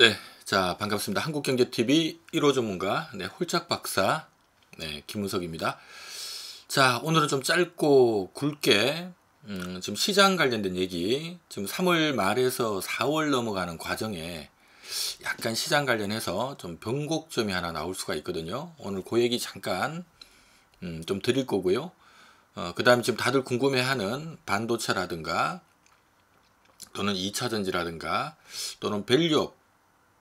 네, 자 반갑습니다. 한국경제TV 1호 전문가 홀짝 박사 김은석입니다. 자 오늘은 좀 짧고 굵게 지금 시장 관련된 얘기, 지금 3월 말에서 4월 넘어가는 과정에 약간 시장 관련해서 좀 변곡점이 하나 나올 수가 있거든요. 오늘 그 얘기 잠깐 좀 드릴 거고요. 그 다음에 지금 다들 궁금해하는 반도체라든가 또는 2차전지라든가 또는 밸류업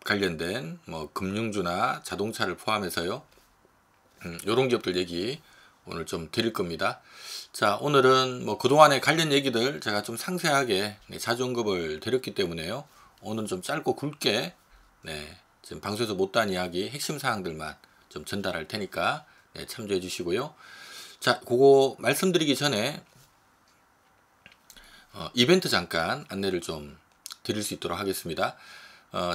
관련된 뭐 금융주나 자동차를 포함해서요. 요런 기업들 얘기 오늘 좀 드릴 겁니다. 자, 오늘은 뭐 그동안의 관련 얘기들 제가 좀 상세하게 자주 언급을 드렸기 때문에요. 오늘은 좀 짧고 굵게 지금 방송에서 못다한 이야기 핵심 사항들만 좀 전달할 테니까 참조해 주시고요. 자, 그거 말씀드리기 전에 이벤트 잠깐 안내를 좀 드릴 수 있도록 하겠습니다.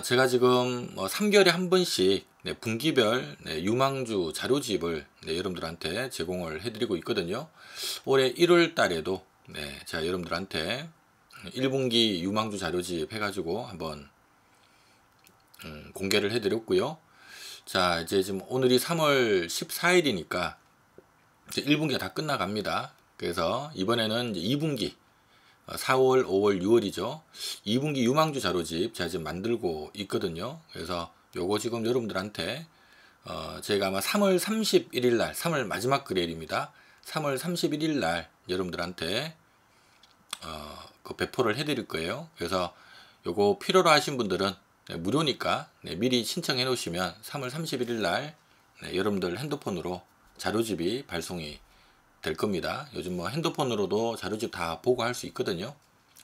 제가 지금 3개월에 한 번씩 분기별 유망주 자료집을 여러분들한테 제공을 해드리고 있거든요. 올해 1월 달에도 제가 여러분들한테 1분기 유망주 자료집 해가지고 한번 공개를 해드렸고요. 자, 이제 지금 오늘이 3월 14일이니까 이제 1분기가 다 끝나갑니다. 그래서 이번에는 이제 2분기 4월, 5월, 6월이죠. 2분기 유망주 자료집 제가 지금 만들고 있거든요. 그래서 요거 지금 여러분들한테 제가 아마 3월 31일 날, 3월 마지막 금요일입니다. 3월 31일 날 여러분들한테 그 배포를 해드릴 거예요. 그래서 요거 필요로 하신 분들은 무료니까 미리 신청해 놓으시면 3월 31일 날 여러분들 핸드폰으로 자료집이 발송이 될 겁니다. 요즘 뭐 핸드폰으로도 자료집 다 보고 할 수 있거든요.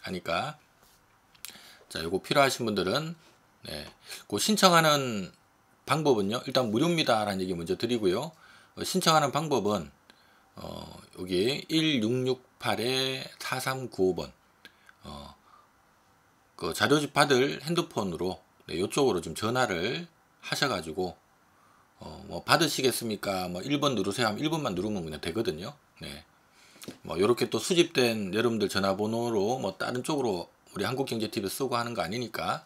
하니까 자, 요거 필요하신 분들은 그 신청하는 방법은요. 일단 무료입니다라는 얘기 먼저 드리고요. 신청하는 방법은 여기 1668-4395번 그 자료집 받을 핸드폰으로 이쪽으로 좀 전화를 하셔가지고 뭐 받으시겠습니까? 뭐 1번 누르세요 하면 1번만 누르면 그냥 되거든요. 뭐 요렇게 또 수집된 여러분들 전화번호로 뭐 다른 쪽으로 우리 한국경제TV 쓰고 하는 거 아니니까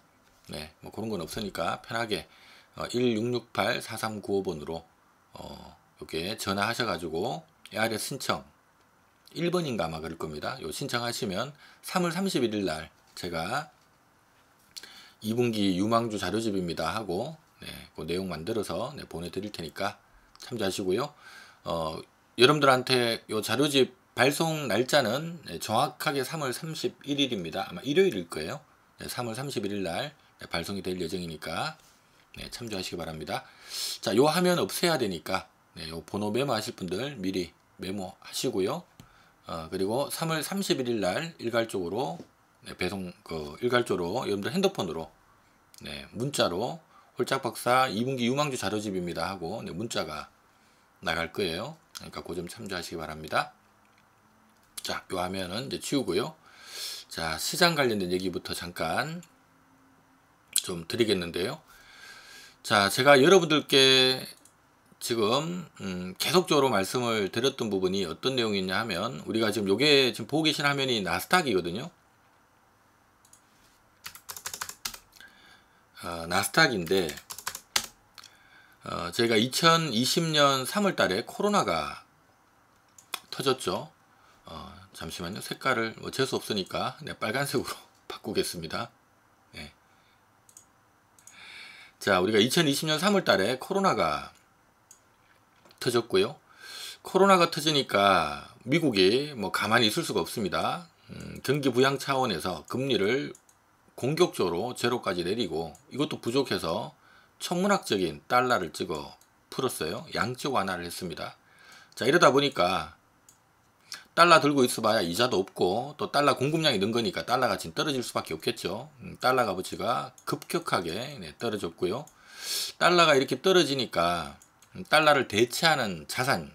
뭐 그런 건 없으니까 편하게 1668-4395번으로 이렇게 전화하셔가지고 ARS 신청 1번인가 아마 그럴 겁니다. 요 신청하시면 3월 31일 날 제가 2분기 유망주 자료집입니다 하고 그 내용 만들어서 보내드릴 테니까 참조하시고요. 여러분들한테 요 자료집 발송 날짜는 정확하게 3월 31일입니다. 아마 일요일일 거예요. 3월 31일 날 발송이 될 예정이니까 참조하시기 바랍니다. 자, 요 화면 없애야 되니까 요 번호 메모하실 분들 미리 메모하시고요. 그리고 3월 31일 날 일괄적으로 배송 일괄적으로 여러분들 핸드폰으로 문자로 홀짝박사 2분기 유망주 자료집입니다 하고 문자가 나갈 거예요. 그러니까 그 점 참조하시기 바랍니다. 자, 요 화면은 이제 치우고요. 자, 시장 관련된 얘기부터 잠깐 좀 드리겠는데요. 자, 제가 여러분들께 지금 계속적으로 말씀을 드렸던 부분이 어떤 내용이냐 하면 우리가 지금 요게 지금 보고 계신 화면이 나스닥이거든요. 나스닥인데 제가 2020년 3월 달에 코로나가 터졌죠. 잠시만요. 색깔을 뭐 재수 없으니까 빨간색으로 바꾸겠습니다. 자, 우리가 2020년 3월 달에 코로나가 터졌고요. 코로나가 터지니까 미국이 뭐 가만히 있을 수가 없습니다. 경기 부양 차원에서 금리를 공격적으로 제로까지 내리고 이것도 부족해서 천문학적인 달러를 찍어 풀었어요. 양적 완화를 했습니다. 자, 이러다 보니까 달러 들고 있어봐야 이자도 없고 또 달러 공급량이 는 거니까 달러 가치는 떨어질 수밖에 없겠죠. 달러 값어치가 급격하게 떨어졌고요. 달러가 이렇게 떨어지니까 달러를 대체하는 자산,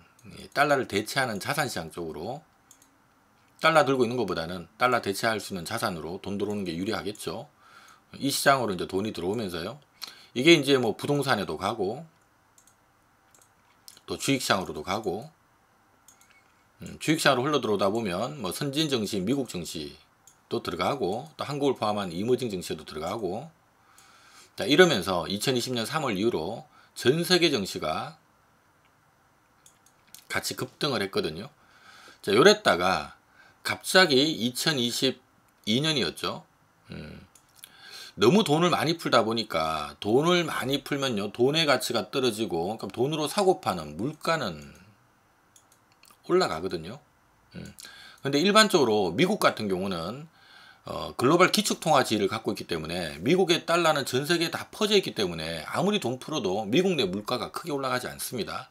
달러를 대체하는 자산 시장 쪽으로 달러 들고 있는 것보다는 달러 대체할 수 있는 자산으로 돈 들어오는 게 유리하겠죠. 이 시장으로 이제 돈이 들어오면서요. 이게 이제 뭐 부동산에도 가고 또 주식시장으로도 가고 주식시장으로 흘러 들어오다 보면 뭐 선진 증시, 미국 증시도 들어가고 또 한국을 포함한 이머징 증시에도 들어가고 자, 이러면서 2020년 3월 이후로 전 세계 증시가 같이 급등을 했거든요. 자, 요랬다가 갑자기 2022년이었죠. 너무 돈을 많이 풀다 보니까 돈을 많이 풀면요, 돈의 가치가 떨어지고 그럼 돈으로 사고 파는 물가는 올라가거든요. 근데 일반적으로 미국 같은 경우는 글로벌 기축통화지를 갖고 있기 때문에 미국의 달러는 전 세계에 다 퍼져 있기 때문에 아무리 돈 풀어도 미국 내 물가가 크게 올라가지 않습니다.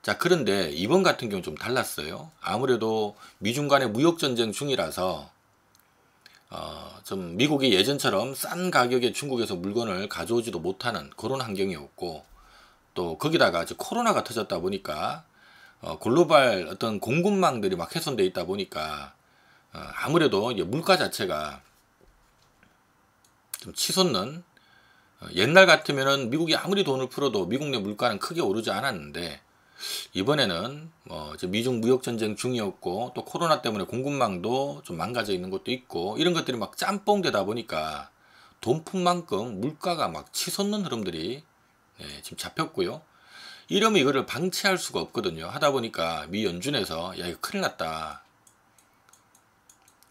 자, 그런데 이번 같은 경우 좀 달랐어요. 아무래도 미중 간의 무역전쟁 중이라서 좀 미국이 예전처럼 싼 가격에 중국에서 물건을 가져오지도 못하는 그런 환경이었고, 또 거기다가 이제 코로나가 터졌다 보니까 글로벌 어떤 공급망들이 막 훼손돼 있다 보니까 아무래도 이제 물가 자체가 좀 치솟는, 옛날 같으면은 미국이 아무리 돈을 풀어도 미국 내 물가는 크게 오르지 않았는데, 이번에는 이제 미중 무역 전쟁 중이었고 또 코로나 때문에 공급망도 좀 망가져 있는 것도 있고 이런 것들이 막 짬뽕 되다 보니까 돈 푼 만큼 물가가 막 치솟는 흐름들이 지금 잡혔고요. 이러면 이거를 방치할 수가 없거든요. 하다 보니까 미 연준에서 야, 이거 큰일 났다,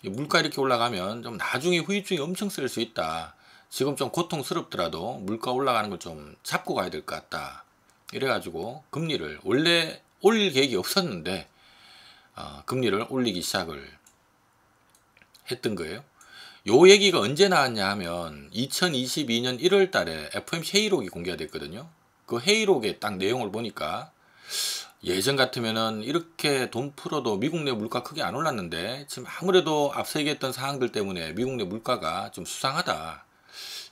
물가 이렇게 올라가면 좀 나중에 후유증이 엄청 쓸 수 있다, 지금 좀 고통스럽더라도 물가 올라가는 걸 좀 잡고 가야 될 것 같다, 이래가지고 금리를 원래 올릴 계획이 없었는데 금리를 올리기 시작을 했던 거예요. 요 얘기가 언제 나왔냐 하면 2022년 1월 달에 FOMC 회의록이 공개가 됐거든요. 그 회의록의 딱 내용을 보니까 예전 같으면은 이렇게 돈 풀어도 미국 내 물가 크게 안 올랐는데 지금 아무래도 앞서 얘기했던 사항들 때문에 미국 내 물가가 좀 수상하다,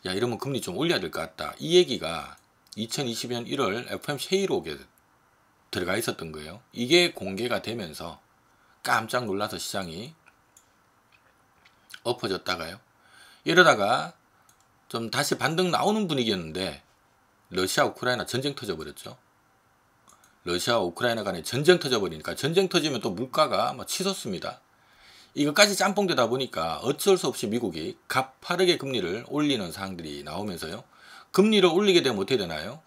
야, 이러면 금리 좀 올려야 될 것 같다, 이 얘기가 2020년 1월 FOMC 회의록에 들어가 있었던 거예요. 이게 공개가 되면서 깜짝 놀라서 시장이 엎어졌다가요, 이러다가 좀 다시 반등 나오는 분위기였는데 러시아 우크라이나 전쟁 터져버렸죠. 러시아와 우크라이나 간에 전쟁 터져버리니까, 전쟁 터지면 또 물가가 막 치솟습니다. 이것까지 짬뽕되다 보니까 어쩔 수 없이 미국이 가파르게 금리를 올리는 사항들이 나오면서요, 금리를 올리게 되면 어떻게 되나요?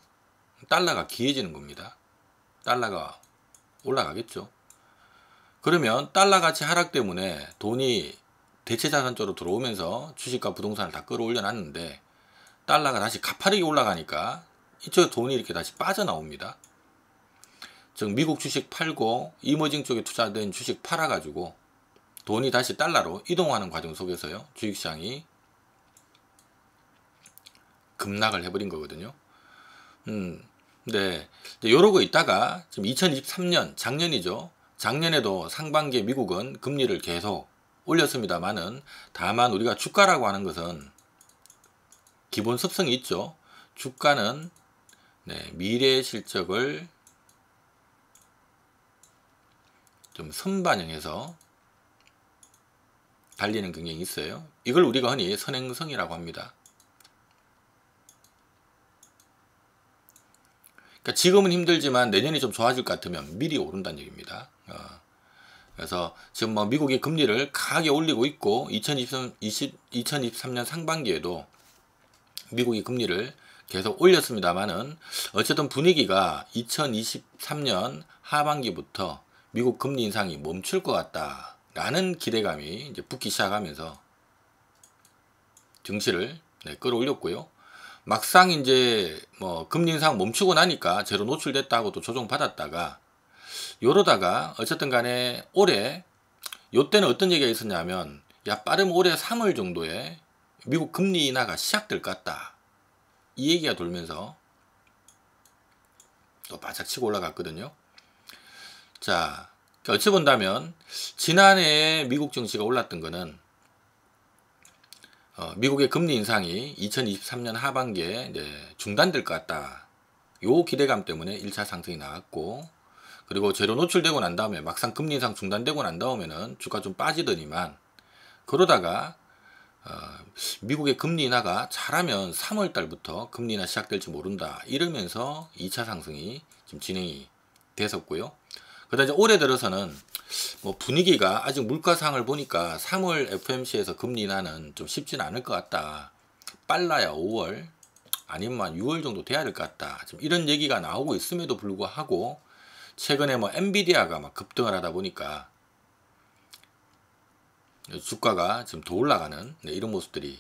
달러가 귀해지는 겁니다. 달러가 올라가겠죠. 그러면 달러 가치 하락 때문에 돈이 대체자산 쪽으로 들어오면서 주식과 부동산을 다 끌어올려 놨는데 달러가 다시 가파르게 올라가니까 이쪽 돈이 이렇게 다시 빠져나옵니다. 즉 미국 주식 팔고 이머징 쪽에 투자된 주식 팔아가지고 돈이 다시 달러로 이동하는 과정 속에서요, 주식시장이 급락을 해버린 거거든요. 근데 이러고 있다가 지금 2023년 작년이죠. 작년에도 상반기에 미국은 금리를 계속 올렸습니다만은, 다만 우리가 주가라고 하는 것은 기본 습성이 있죠. 주가는 미래 실적을 좀 선반영해서 달리는 경향이 있어요. 이걸 우리가 흔히 선행성이라고 합니다. 그러니까 지금은 힘들지만 내년이 좀 좋아질 것 같으면 미리 오른다는 얘기입니다. 그래서 지금 뭐 미국이 금리를 강하게 올리고 있고 2023년 상반기에도 미국이 금리를 계속 올렸습니다만은 어쨌든 분위기가 2023년 하반기부터 미국 금리 인상이 멈출 것 같다라는 기대감이 이제 붙기 시작하면서 증시를 끌어올렸고요. 막상 이제 뭐 금리 인상 멈추고 나니까 제로 노출됐다고 또 조정받았다가 요러다가 어쨌든 간에 올해 요때는 어떤 얘기가 있었냐면, 야, 빠르면 올해 3월 정도에 미국 금리 인하가 시작될 것 같다, 이 얘기가 돌면서 또 바짝 치고 올라갔거든요. 자, 어찌 본다면 지난해에 미국 증시가 올랐던 거는 미국의 금리 인상이 2023년 하반기에 이제 중단될 것 같다, 요 기대감 때문에 1차 상승이 나왔고, 그리고 제로 노출되고 난 다음에 막상 금리 인상 중단되고 난 다음에는 주가 좀 빠지더니만, 그러다가 미국의 금리 인하가 잘하면 3월 달부터 금리 인하 시작될지 모른다, 이러면서 2차 상승이 지금 진행이 됐었고요. 그다음 이제 올해 들어서는 뭐 분위기가 아직 물가 상을 보니까 3월 FOMC에서 금리 인하는 좀 쉽지는 않을 것 같다, 빨라야 5월, 아니면 한 6월 정도 돼야 될 것 같다. 지금 이런 얘기가 나오고 있음에도 불구하고 최근에 뭐 엔비디아가 막 급등을 하다 보니까 주가가 지금 더 올라가는 이런 모습들이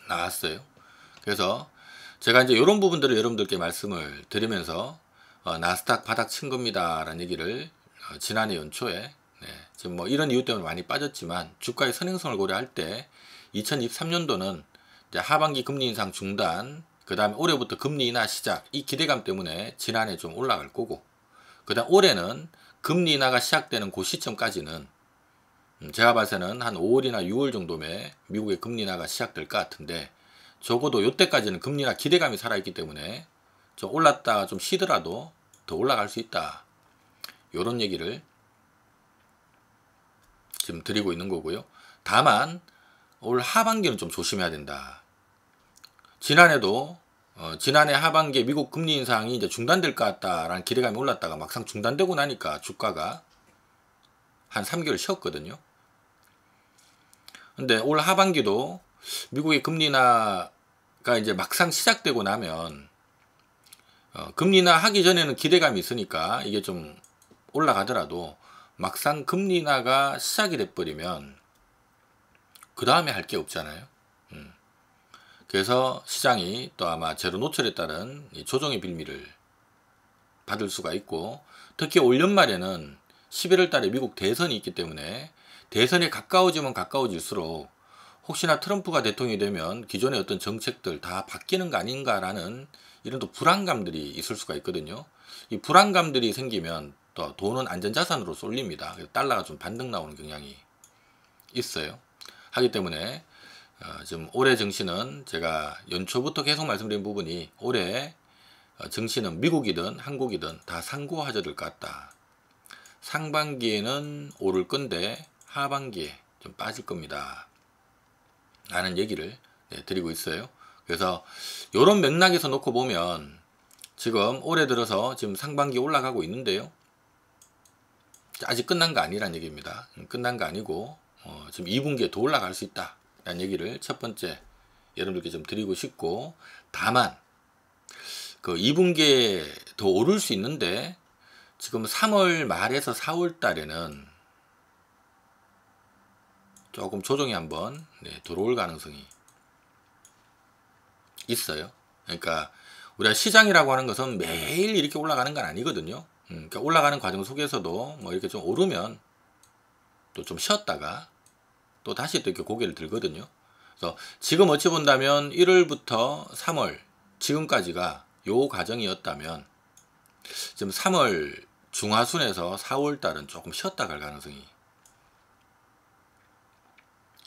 나왔어요. 그래서 제가 이제 이런 부분들을 여러분들께 말씀을 드리면서 나스닥 바닥 친 겁니다 라는 얘기를 지난해 연초에 지금 뭐 이런 이유 때문에 많이 빠졌지만 주가의 선행성을 고려할 때 2023년도는 이제 하반기 금리 인상 중단, 그 다음에 올해부터 금리 인하 시작, 이 기대감 때문에 지난해 좀 올라갈 거고, 그 다음 올해는 금리 인하가 시작되는 그 시점까지는 제가 봤을 때는 한 5월이나 6월 정도면 미국의 금리 인하가 시작될 것 같은데, 적어도 이때까지는 금리 인하 기대감이 살아있기 때문에 좀 올랐다가 좀 쉬더라도 더 올라갈 수 있다, 요런 얘기를 지금 드리고 있는 거고요. 다만 올 하반기는 좀 조심해야 된다. 지난해도 지난해 하반기에 미국 금리 인상이 이제 중단될 것 같다라는 기대감이 올랐다가 막상 중단되고 나니까 주가가 한 3개월 쉬었거든요. 근데 올 하반기도 미국의 금리 인하가 이제 막상 시작되고 나면 금리 인하 하기 전에는 기대감이 있으니까 이게 좀 올라가더라도 막상 금리 인하가 시작이 돼버리면 그 다음에 할 게 없잖아요. 그래서 시장이 또 아마 제로 노출에 따른 조정의 빌미를 받을 수가 있고, 특히 올 연말에는 11월 달에 미국 대선이 있기 때문에 대선에 가까워지면 가까워질수록 혹시나 트럼프가 대통령이 되면 기존의 어떤 정책들 다 바뀌는 거 아닌가라는 이런 또 불안감들이 있을 수가 있거든요. 이 불안감들이 생기면 또 돈은 안전자산으로 쏠립니다. 그래서 달러가 좀 반등 나오는 경향이 있어요. 하기 때문에 지금 올해 증시는 제가 연초부터 계속 말씀드린 부분이, 올해 증시는 미국이든 한국이든 다 상고하저될 것 같다. 상반기에는 오를 건데 하반기에 좀 빠질 겁니다 라는 얘기를 드리고 있어요. 그래서 이런 맥락에서 놓고 보면 지금 올해 들어서 지금 상반기 올라가고 있는데요, 아직 끝난 거 아니란 얘기입니다. 끝난 거 아니고 지금 2분기에 더 올라갈 수 있다 라는 얘기를 첫 번째 여러분들께 좀 드리고 싶고, 다만 그 2분기에 더 오를 수 있는데 지금 3월 말에서 4월 달에는 조금 조정이 한번 들어올 가능성이 있어요. 그러니까 우리가 시장이라고 하는 것은 매일 이렇게 올라가는 건 아니거든요. 그러니까 올라가는 과정 속에서도 뭐 이렇게 좀 오르면 또 좀 쉬었다가 또 다시 또 이렇게 고개를 들거든요. 그래서 지금 어찌 본다면 1월부터 3월 지금까지가 요 과정이었다면 지금 3월 중하순에서 4월 달은 조금 쉬었다 갈 가능성이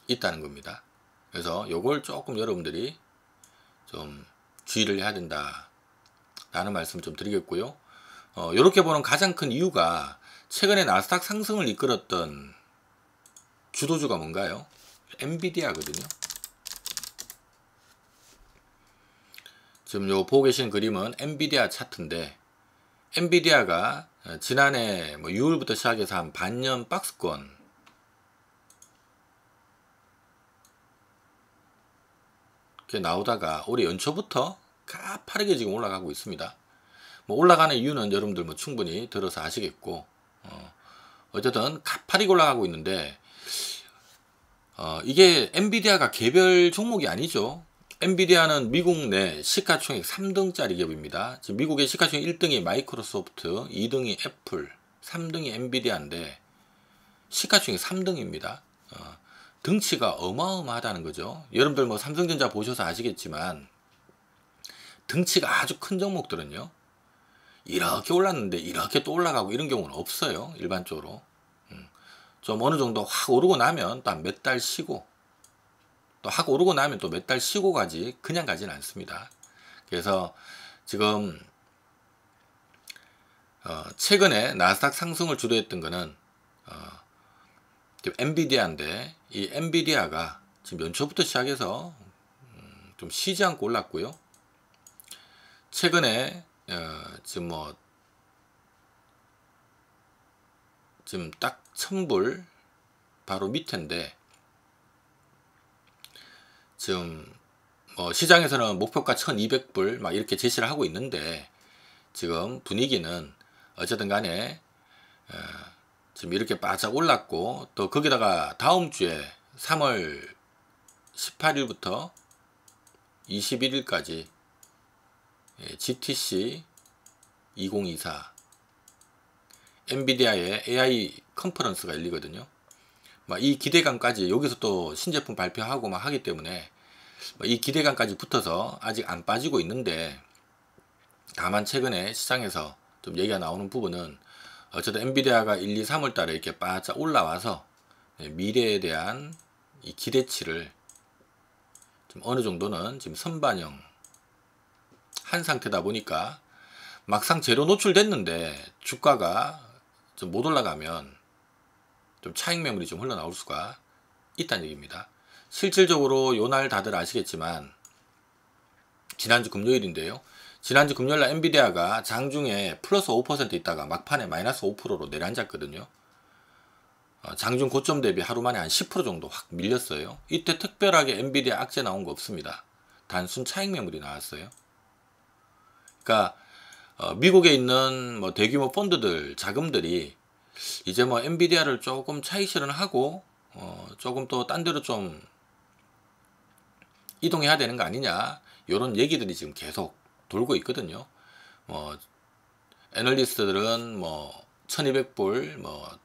있다는 겁니다. 그래서 요걸 조금 여러분들이 좀 주의를 해야 된다 라는 말씀 좀 드리겠고요. 이렇게 보는 가장 큰 이유가 최근에 나스닥 상승을 이끌었던 주도주가 뭔가요? 엔비디아거든요. 지금 요 보고 계신 그림은 엔비디아 차트인데, 엔비디아가 지난해 뭐 6월부터 시작해서 한 반년 박스권 이렇게 나오다가 올해 연초부터 가파르게 지금 올라가고 있습니다. 뭐 올라가는 이유는 여러분들 뭐 충분히 들어서 아시겠고, 어쨌든 가파르게 올라가고 있는데, 이게 엔비디아가 개별 종목이 아니죠. 엔비디아는 미국 내 시가총액 3등짜리 기업입니다. 지금 미국의 시가총액 1등이 마이크로소프트, 2등이 애플, 3등이 엔비디아인데 시가총액 3등입니다. 등치가 어마어마하다는 거죠. 여러분들 뭐 삼성전자 보셔서 아시겠지만 등치가 아주 큰 종목들은요, 이렇게 올랐는데 이렇게 또 올라가고 이런 경우는 없어요. 일반적으로. 좀 어느 정도 확 오르고 나면 또 몇 달 쉬고, 또 확 오르고 나면 또 몇 달 쉬고 가지 그냥 가지는 않습니다. 그래서 지금 최근에 나스닥 상승을 주도했던 거는 엔비디아인데, 이 엔비디아가 지금 연초부터 시작해서 좀 쉬지 않고 올랐고요. 최근에 지금 뭐 지금 딱 1000불 바로 밑인데 지금 시장에서는 목표가 1200불 막 이렇게 제시를 하고 있는데, 지금 분위기는 어쨌든 간에 지금 이렇게 바짝 올랐고, 또 거기다가 다음 주에 3월 18일부터 21일까지 GTC 2024 엔비디아의 AI 컨퍼런스가 열리거든요. 이 기대감까지 여기서 또 신제품 발표하고 막 하기 때문에 이 기대감까지 붙어서 아직 안 빠지고 있는데, 다만 최근에 시장에서 좀 얘기가 나오는 부분은 어쨌든 엔비디아가 1, 2, 3월 달에 이렇게 바짝 올라와서 미래에 대한 이 기대치를 좀 어느 정도는 지금 선반영 한 상태다 보니까, 막상 재료 노출됐는데 주가가 좀 못 올라가면 좀 차익 매물이 좀 흘러나올 수가 있다는 얘기입니다. 실질적으로 요날 다들 아시겠지만, 지난주 금요일인데요. 지난주 금요일날 엔비디아가 장중에 플러스 5% 있다가 막판에 마이너스 5%로 내려앉았거든요. 장중 고점 대비 하루 만에 한 10% 정도 확 밀렸어요. 이때 특별하게 엔비디아 악재 나온 거 없습니다. 단순 차익 매물이 나왔어요. 그러니까 미국에 있는 대규모 펀드들 자금들이 이제 엔비디아를 조금 차익 실현을 하고 조금 또 딴 데로 좀 이동해야 되는 거 아니냐, 이런 얘기들이 지금 계속 돌고 있거든요. 애널리스트들은 1200불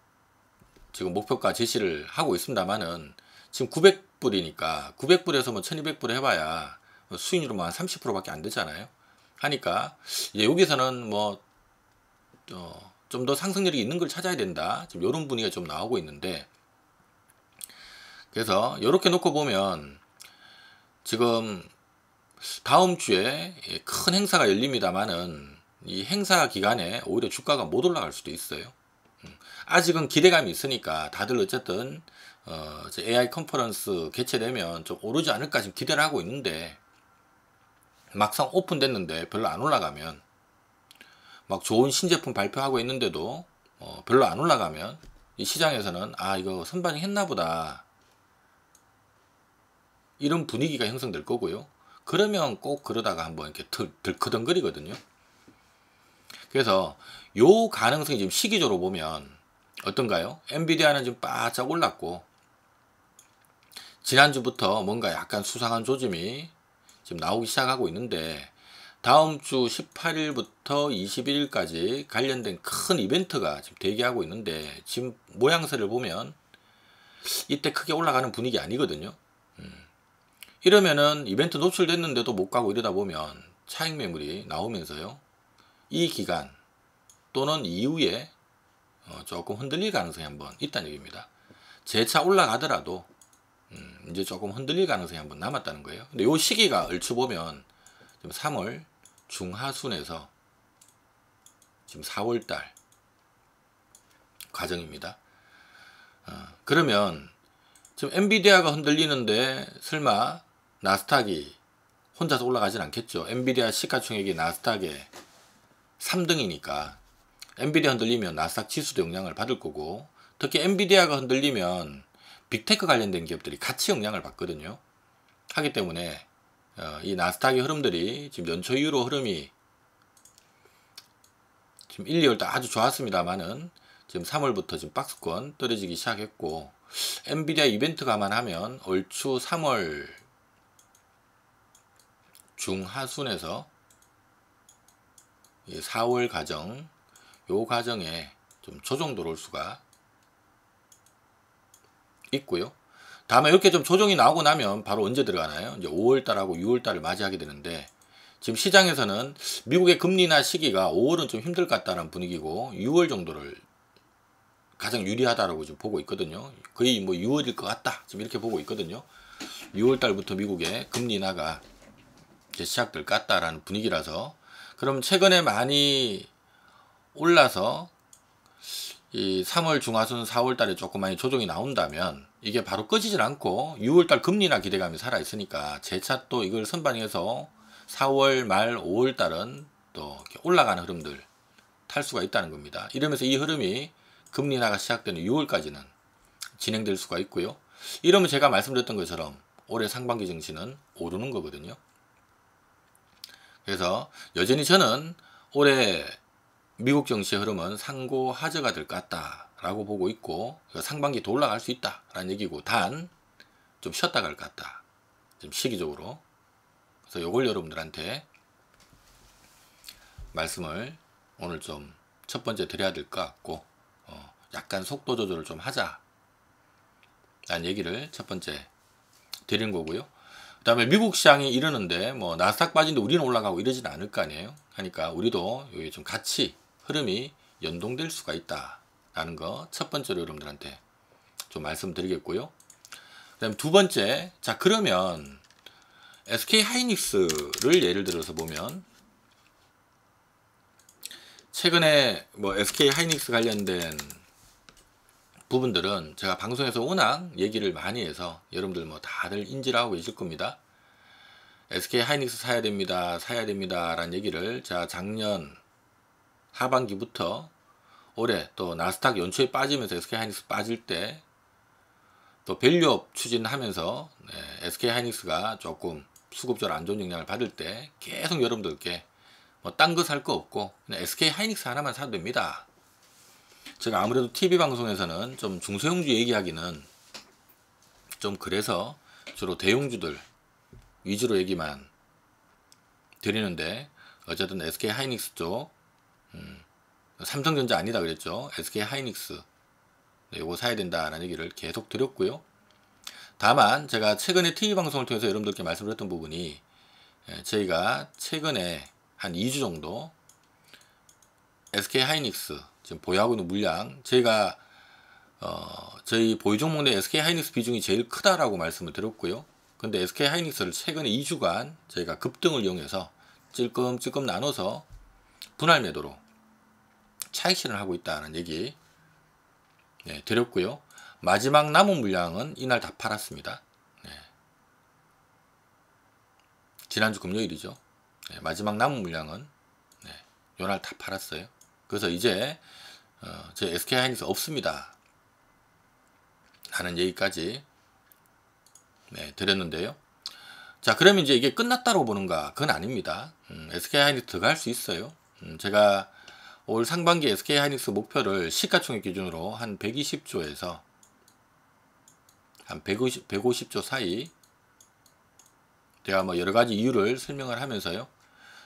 지금 목표가 제시를 하고 있습니다만은, 지금 900불이니까 900불에서 1200불 해봐야 수익률은 한 30%밖에 안 되잖아요. 하니까 이제 여기서는 좀 더 상승률이 있는 걸 찾아야 된다, 지금 이런 분위기가 좀 나오고 있는데, 그래서 이렇게 놓고 보면 지금 다음 주에 큰 행사가 열립니다만은, 이 행사 기간에 오히려 주가가 못 올라갈 수도 있어요. 아직은 기대감이 있으니까 다들 어쨌든 AI 컨퍼런스 개최되면 좀 오르지 않을까 지금 기대를 하고 있는데, 막상 오픈됐는데 별로 안 올라가면, 막 좋은 신제품 발표하고 있는데도 별로 안 올라가면, 이 시장에서는 이거 선반영 했나 보다, 이런 분위기가 형성될 거고요. 그러면 꼭 그러다가 한번 이렇게 들커덩거리거든요. 그래서 요 가능성이 지금 시기적으로 보면 어떤가요? 엔비디아는 지금 바짝 올랐고, 지난주부터 뭔가 약간 수상한 조짐이 지금 나오기 시작하고 있는데, 다음 주 18일부터 21일까지 관련된 큰 이벤트가 지금 대기하고 있는데, 지금 모양새를 보면 이때 크게 올라가는 분위기 아니거든요. 이러면은 이벤트 노출됐는데도 못 가고 이러다 보면 차익 매물이 나오면서요, 이 기간 또는 이후에 조금 흔들릴 가능성이 한번 있다는 얘기입니다. 재차 올라가더라도 이제 조금 흔들릴 가능성이 한번 남았다는 거예요. 근데 이 시기가 얼추 보면 지금 3월 중하순에서 지금 4월달 과정입니다. 그러면 지금 엔비디아가 흔들리는데 설마 나스닥이 혼자서 올라가진 않겠죠. 엔비디아 시가총액이 나스닥의 3등이니까 엔비디아 흔들리면 나스닥 지수도 영향을 받을 거고, 특히 엔비디아가 흔들리면 빅테크 관련된 기업들이 같이 영향을 받거든요. 하기 때문에 이 나스닥의 흐름들이 지금 연초 이후로 흐름이 지금 1, 2월 달 아주 좋았습니다만은, 지금 3월부터 지금 박스권 떨어지기 시작했고, 엔비디아 이벤트 감안하면 얼추 3월 중하순에서 4월 가정, 요 과정에 좀 조정 들어올 수가 있고요. 다음에 이렇게 좀 조정이 나오고 나면 바로 언제 들어가나요? 이제 5월달하고 6월달을 맞이하게 되는데, 지금 시장에서는 미국의 금리 인하 시기가 5월은 좀 힘들 것 같다는 분위기고, 6월 정도를 가장 유리하다라고 지금 보고 있거든요. 거의 6월일 것 같다, 지금 이렇게 보고 있거든요. 6월달부터 미국의 금리 인하가 이제 시작될 것 같다라는 분위기라서, 그럼 최근에 많이 올라서 이 3월 중하순 4월 달에 조금 많이 조정이 나온다면, 이게 바로 꺼지질 않고 6월 달 금리나 기대감이 살아 있으니까 재차 또 이걸 선반영해서 4월 말 5월 달은 또 올라가는 흐름들 탈 수가 있다는 겁니다. 이러면서 이 흐름이 금리 인하가 시작되는 6월까지는 진행될 수가 있고요. 이러면 제가 말씀드렸던 것처럼 올해 상반기 증시는 오르는 거거든요. 그래서 여전히 저는 올해 미국 증시의 흐름은 상고하저가 될 것 같다라고 보고 있고, 상반기 더 올라갈 수 있다라는 얘기고, 단 좀 쉬었다 갈 것 같다, 좀 시기적으로. 그래서 요걸 여러분들한테 말씀을 오늘 좀 첫 번째 드려야 될 것 같고, 약간 속도 조절을 좀 하자 라는 얘기를 첫 번째 드린 거고요. 그 다음에 미국 시장이 이러는데 뭐 나스닥 빠진데 우리는 올라가고 이러지는 않을 거 아니에요. 하니까 우리도 여기 좀 같이 흐름이 연동될 수가 있다 라는 거 첫 번째로 여러분들한테 좀 말씀드리겠고요. 그 다음에 두 번째, 자 그러면 SK 하이닉스를 예를 들어서 보면, 최근에 뭐 SK 하이닉스 관련된 부분들은 제가 방송에서 워낙 얘기를 많이 해서 여러분들 뭐 다들 인지를 하고 계실 겁니다. SK 하이닉스 사야 됩니다, 사야 됩니다 라는 얘기를 제가 작년 하반기부터 올해 또 나스닥 연초에 빠지면서 SK 하이닉스 빠질 때 또 밸류업 추진하면서 SK 하이닉스가 조금 수급적으로 안 좋은 영향을 받을 때 계속 여러분들께 뭐 딴 거 살 거 없고 그냥 SK 하이닉스 하나만 사도 됩니다. 제가 아무래도 TV 방송에서는 좀 중소형주 얘기하기는 좀 그래서 주로 대형주들 위주로 얘기만 드리는데, 어쨌든 SK 하이닉스 쪽, 삼성전자 아니다 그랬죠. SK 하이닉스 요거 사야 된다라는 얘기를 계속 드렸고요. 다만 제가 최근에 TV 방송을 통해서 여러분들께 말씀드렸던 부분이, 저희가 최근에 한 2주 정도 SK 하이닉스 지금 보유하고 있는 물량, 저희가 저희 보유 종목 내 SK 하이닉스 비중이 제일 크다라고 말씀을 드렸고요. 근데 SK 하이닉스를 최근에 2주간 저희가 급등을 이용해서 찔끔찔끔 나눠서 분할 매도로 차익 실현을 하고 있다는 얘기 드렸고요. 마지막 남은 물량은 이날 다 팔았습니다. 지난주 금요일이죠. 마지막 남은 물량은 요날 다 팔았어요. 그래서 이제 저희 SK 하이닉스 없습니다 하는 얘기까지 드렸는데요. 자, 그러면 이제 이게 끝났다고 보는가? 그건 아닙니다. SK 하이닉스 들어갈 수 있어요. 제가 올 상반기 SK 하이닉스 목표를 시가총액 기준으로 한 120조에서 한 150조 사이, 제가 뭐 여러 가지 이유를 설명을 하면서요.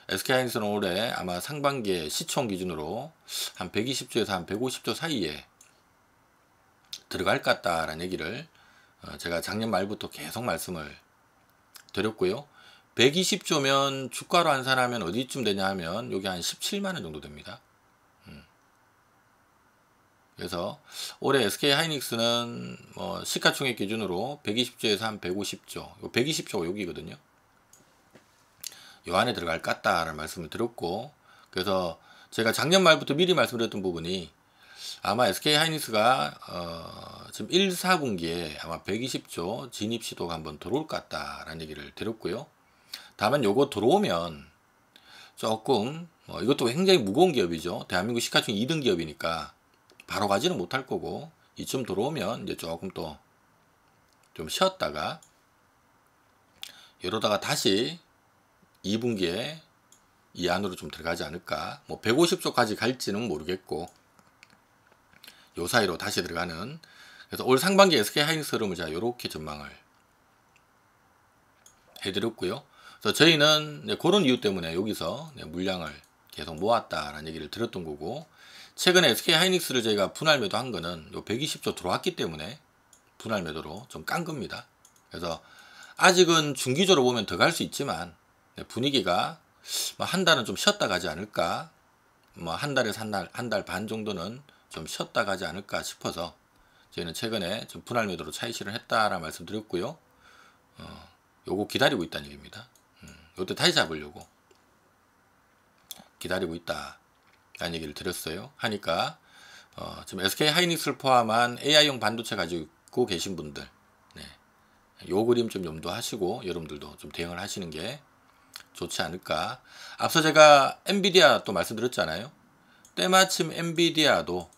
SK 하이닉스는 올해 아마 상반기에 시총 기준으로 한 120조에서 한 150조 사이에 들어갈 것 같다라는 얘기를 제가 작년 말부터 계속 말씀을 드렸고요. 120조면 주가로 환산하면 어디쯤 되냐 하면 여기 한 17만원 정도 됩니다. 그래서 올해 SK 하이닉스는 뭐 시가총액 기준으로 120조에서 한 150조, 120조가 여기거든요. 요 안에 들어갈 것 같다라는 말씀을 드렸고, 그래서 제가 작년 말부터 미리 말씀드렸던 부분이, 아마 SK 하이닉스가 지금 1, 4분기에 아마 120조 진입 시도가 한번 들어올 것 같다라는 얘기를 드렸고요. 다만 요거 들어오면 조금 이것도 굉장히 무거운 기업이죠. 대한민국 시가총액 2등 기업이니까 바로 가지는 못할 거고, 이쯤 들어오면 이제 조금 또 좀 쉬었다가 이러다가 다시 2분기에 이 안으로 좀 들어가지 않을까. 뭐 150조까지 갈지는 모르겠고 요 사이로 다시 들어가는. 그래서 올 상반기 SK 하이닉스 흐름을 제가 이렇게 전망을 해드렸고요. 그래서 저희는 그런 이유 때문에 여기서 물량을 계속 모았다라는 얘기를 드렸던 거고, 최근에 SK 하이닉스를 저희가 분할 매도한 거는 요 120조 들어왔기 때문에 분할 매도로 좀 깐 겁니다. 그래서 아직은 중기적으로 보면 더 갈 수 있지만 분위기가 한 달은 좀 쉬었다 가지 않을까, 뭐 한 달에서 한 달 반 정도는 좀 쉬었다 가지 않을까 싶어서 저희는 최근에 좀 분할 매도로 차익 실현했다라는 말씀드렸고요. 요거 기다리고 있다는 얘기입니다. 요때 다시 잡으려고 기다리고 있다라는 얘기를 드렸어요. 하니까 지금 SK 하이닉스를 포함한 AI용 반도체 가지고 계신 분들, 요 그림 좀 염두하시고 여러분들도 좀 대응을 하시는 게 좋지 않을까. 앞서 제가 엔비디아 또 말씀드렸잖아요. 때마침 엔비디아도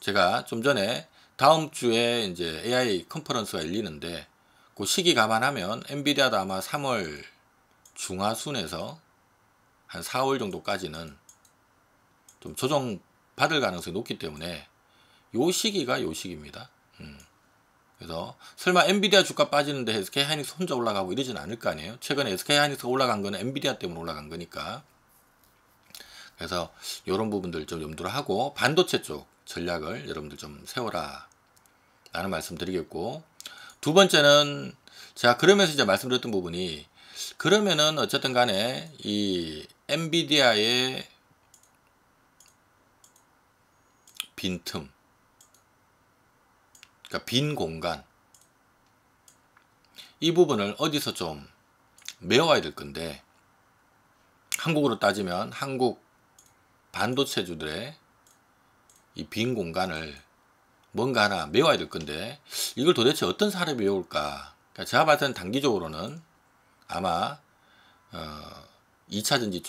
제가 좀 전에 다음 주에 이제 AI 컨퍼런스가 열리는데 그 시기 감안하면 엔비디아도 아마 3월 중하순에서 한 4월 정도까지는 좀 조정 받을 가능성이 높기 때문에 요 시기가 요 시기입니다. 그래서 설마 엔비디아 주가 빠지는데 SK 하이닉스 혼자 올라가고 이러진 않을 거 아니에요. 최근에 SK 하이닉스가 올라간 거는 엔비디아 때문에 올라간 거니까. 그래서 이런 부분들 좀 염두를 하고 반도체 쪽 전략을 여러분들 좀 세워라 라는 말씀 드리겠고, 두 번째는 제가 그러면서 이제 말씀드렸던 부분이, 그러면은 어쨌든 간에 이 엔비디아의 빈틈, 그러니까 빈 공간, 이 부분을 어디서 좀 메워야 될 건데, 한국으로 따지면 한국 반도체주들의 이 빈 공간을 뭔가 하나 메워야 될 건데, 이걸 도대체 어떤 사람이 메울까? 그러니까 제가 봤을 때는 단기적으로는 아마 2차전지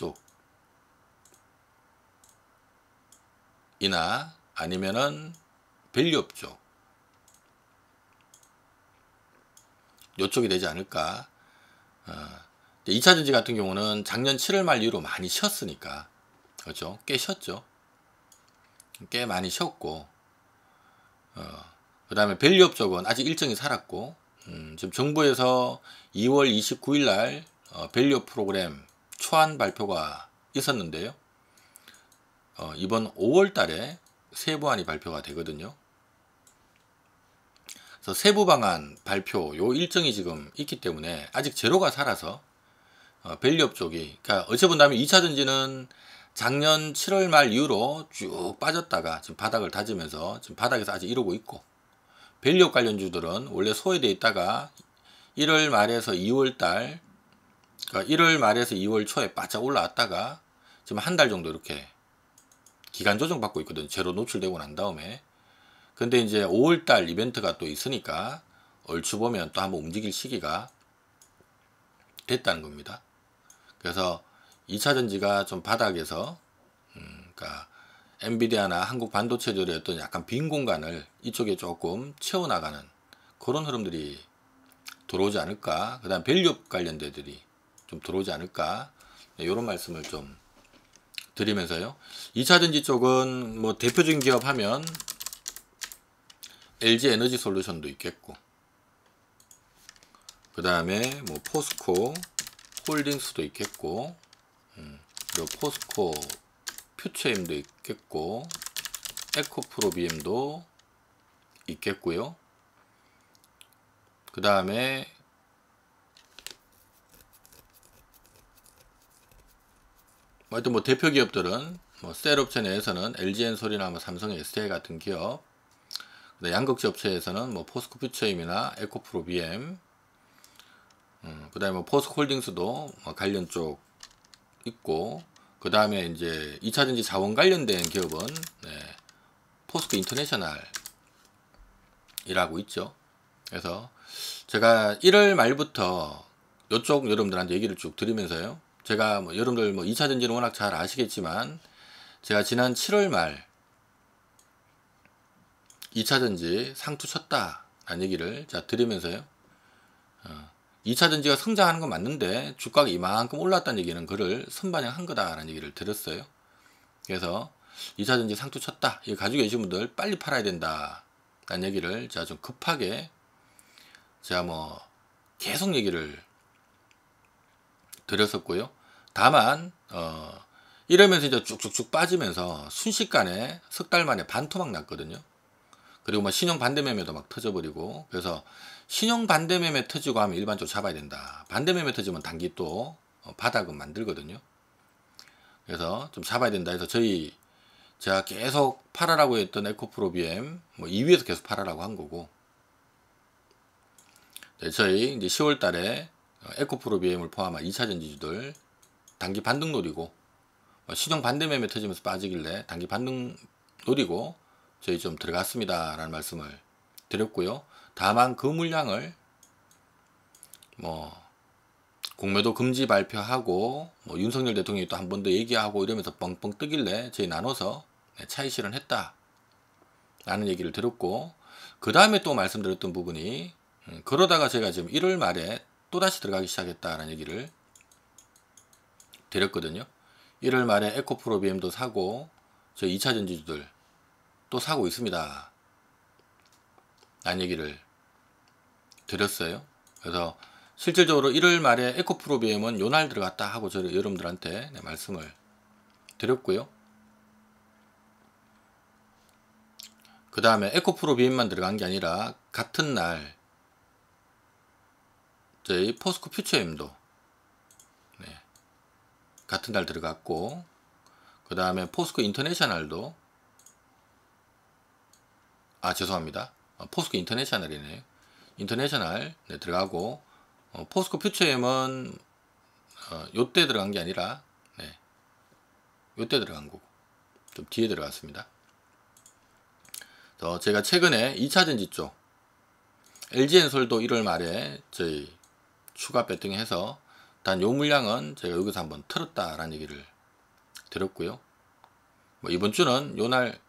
쪽이나 아니면은 밸류업 쪽, 요쪽이 되지 않을까. 2차전지 같은 경우는 작년 7월 말 이후로 많이 쉬었으니까, 그렇죠? 꽤 쉬었죠. 꽤 많이 쉬었고, 그 다음에 밸류업 쪽은 아직 일정이 살았고, 지금 정부에서 2월 29일 날 밸류업 프로그램 초안 발표가 있었는데요. 이번 5월 달에 세부안이 발표가 되거든요. 그래서 세부 방안 발표 요 일정이 지금 있기 때문에 아직 제로가 살아서 밸류업 쪽이, 그러니까 어찌 본다면 2차전지는 작년 7월 말 이후로 쭉 빠졌다가 지금 바닥을 다지면서 지금 바닥에서 아직 이러고 있고, 밸류업 관련주들은 원래 소외되어 있다가 1월 말에서 2월 달, 그러니까 1월 말에서 2월 초에 바짝 올라왔다가 지금 한 달 정도 이렇게 기간 조정 받고 있거든, 제로 노출되고 난 다음에. 근데 이제 5월 달 이벤트가 또 있으니까 얼추 보면 또 한번 움직일 시기가 됐다는 겁니다. 그래서 2차전지가 좀 바닥에서 그러니까 엔비디아나 한국 반도체들의 어떤 약간 빈 공간을 이쪽에 조금 채워나가는 그런 흐름들이 들어오지 않을까. 그 다음 밸류업 관련대들이 좀 들어오지 않을까. 이런 말씀을 좀 드리면서요. 2차전지 쪽은 뭐 대표적인 기업 하면 LG 에너지 솔루션도 있겠고, 그 다음에 뭐 포스코 홀딩스도 있겠고, 그리고 포스코 퓨처엠도 있겠고, 에코프로 BM도 있겠고요. 그 다음에 하여튼 뭐 대표 기업들은 뭐 셀 업체 내에서는 LG엔솔이나 뭐 삼성의 SDI 같은 기업, 양극재 업체에서는 뭐 포스코 퓨처엠이나 에코프로 BM, 그 다음에 뭐 포스코 홀딩스도 뭐 관련 쪽 있고, 그 다음에 이제 2차전지 자원 관련된 기업은 포스코 인터내셔널이라고 있죠. 그래서 제가 1월 말부터 이쪽 여러분들한테 얘기를 쭉 드리면서요. 제가 뭐 여러분들 뭐 2차전지는 워낙 잘 아시겠지만, 제가 지난 7월 말 2차전지 상투 쳤다 라는 얘기를 제가 드리면서요. 2차전지가 성장하는 건 맞는데 주가가 이만큼 올랐다는 얘기는 그를 선반영한 거다라는 얘기를 들었어요. 그래서 2차전지 상투 쳤다, 이거 가지고 계신 분들 빨리 팔아야 된다 라는 얘기를 제가 좀 급하게 제가 뭐 계속 얘기를 드렸었고요. 다만 이러면서 이제 쭉쭉쭉 빠지면서 순식간에 석 달 만에 반토막 났거든요. 그리고 뭐 신용 반대매매도 막 터져버리고, 그래서 신용 반대매매 터지고 하면 일반적으로 잡아야 된다. 반대매매 터지면 단기 또 바닥은 만들거든요. 그래서 좀 잡아야 된다 해서 제가 계속 팔아라고 했던 에코프로 BM 뭐 2위에서 계속 팔아라고 한 거고, 저희 이제 10월 달에 에코프로 BM을 포함한 2차전지주들 단기 반등 노리고, 신용 반대매매 터지면서 빠지길래 단기 반등 노리고 저희 좀 들어갔습니다 라는 말씀을 드렸고요. 다만 그 물량을 뭐 공매도 금지 발표하고 뭐 윤석열 대통령이 또 한 번 더 얘기하고 이러면서 뻥뻥 뜨길래 저희 나눠서 차익 실현했다 라는 얘기를 드렸고, 그 다음에 또 말씀드렸던 부분이 그러다가 제가 지금 1월 말에 또다시 들어가기 시작했다라는 얘기를 드렸거든요. 1월 말에 에코프로비엠도 사고 저 2차 전지주들 또 사고 있습니다 라는 얘기를 드렸어요. 그래서 실질적으로 1월 말에 에코프로비엠은 요날 들어갔다 하고 저 여러분들한테 말씀을 드렸고요. 그 다음에 에코프로비엠만 들어간 게 아니라 같은 날 저희 포스코 퓨처엠도 같은 날 들어갔고, 그 다음에 포스코 인터내셔널도 죄송합니다. 포스코 인터내셔널이네요. 인터내셔널 들어가고, 포스코 퓨처엠은 요때 들어간 게 아니라 요때 들어간 거고 좀 뒤에 들어갔습니다. 그래서 제가 최근에 2차전지 쪽 LG엔솔도 1월 말에 저희 추가 배팅해서 단 요 물량은 제가 여기서 한번 틀었다라는 얘기를 드렸고요. 뭐 이번 주는 요날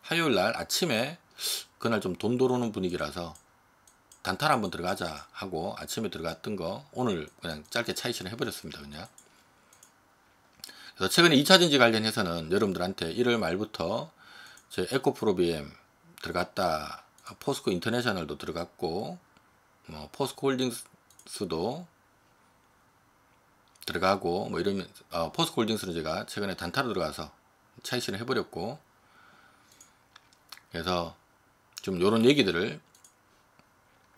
화요일날 아침에 그날 좀 돈 들어오는 분위기라서 단타를 한번 들어가자 하고 아침에 들어갔던 거 오늘 그냥 짧게 차익실현 해버렸습니다. 그냥. 그래서 최근에 2차전지 관련해서는 여러분들한테 1월 말부터 제 에코프로비엠 들어갔다, 포스코 인터내셔널도 들어갔고, 뭐 포스코 홀딩스도 들어가고 뭐 이러면 포스코 홀딩스는 제가 최근에 단타로 들어가서 차익실현 해버렸고, 그래서 좀 요런 얘기들을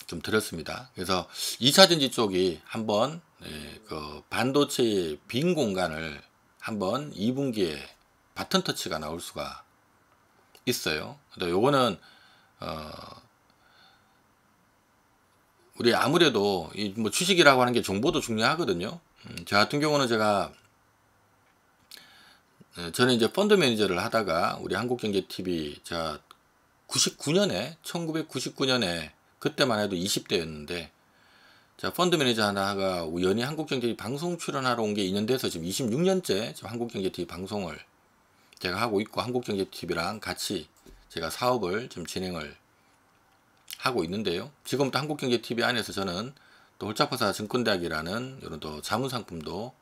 좀 드렸습니다. 그래서 2차전지 쪽이 한번 그 반도체의 빈 공간을 한번 2분기에 바튼 터치가 나올 수가 있어요. 근데 요거는 우리 아무래도 이 뭐 주식이라고 하는 게 정보도 중요하거든요. 저 같은 경우는 저는 이제 펀드 매니저를 하다가 우리 한국경제TV 제가 1999년에 그때만 해도 20대였는데 제가 펀드 매니저 하다가 우연히 한국경제TV 방송 출연하러 온 게 2년 돼서 지금 26년째 지금 한국경제TV 방송을 제가 하고 있고, 한국경제TV랑 같이 제가 사업을 좀 진행을 하고 있는데요. 지금부터 한국경제TV 안에서 저는 또 홀짝파사 증권대학이라는 이런 또 자문상품도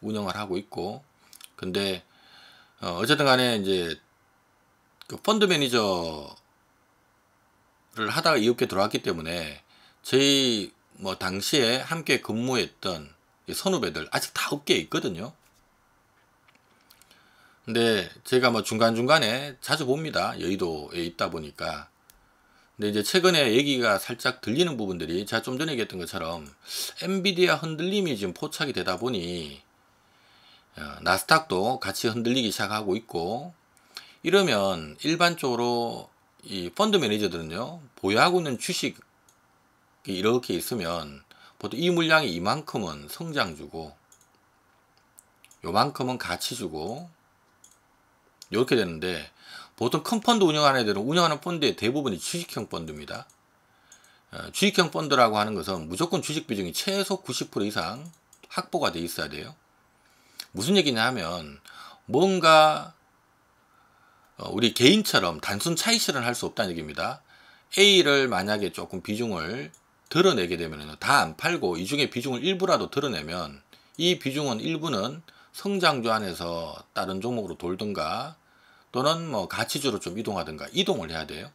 운영을 하고 있고, 근데 어쨌든 간에 이제 그 펀드 매니저를 하다가 이 업계에 들어왔기 때문에 저희 뭐 당시에 함께 근무했던 선후배들 아직 다 업계에 있거든요. 근데 제가 뭐 중간중간에 자주 봅니다. 여의도에 있다 보니까. 근데 이제 최근에 얘기가 살짝 들리는 부분들이 제가 좀 전에 얘기했던 것처럼 엔비디아 흔들림이 지금 포착이 되다 보니 나스닥도 같이 흔들리기 시작하고 있고, 이러면 일반적으로 이 펀드 매니저들은요, 보유하고 있는 주식이 이렇게 있으면 보통 이 물량이 이만큼은 성장 주고 요만큼은 가치 주고 이렇게 되는데, 보통 큰 펀드 운영하는 애들은 운영하는 펀드의 대부분이 주식형 펀드입니다. 주식형 펀드라고 하는 것은 무조건 주식 비중이 최소 90% 이상 확보가 돼 있어야 돼요. 무슨 얘기냐 하면 뭔가 우리 개인처럼 단순 차익 실현을 할 수 없다는 얘기입니다. A를 만약에 조금 비중을 드러내게 되면 다 안 팔고 이 중에 비중을 일부라도 드러내면 이 비중은 일부는 성장주 안에서 다른 종목으로 돌든가 또는 뭐 가치주로 좀 이동하든가 이동을 해야 돼요.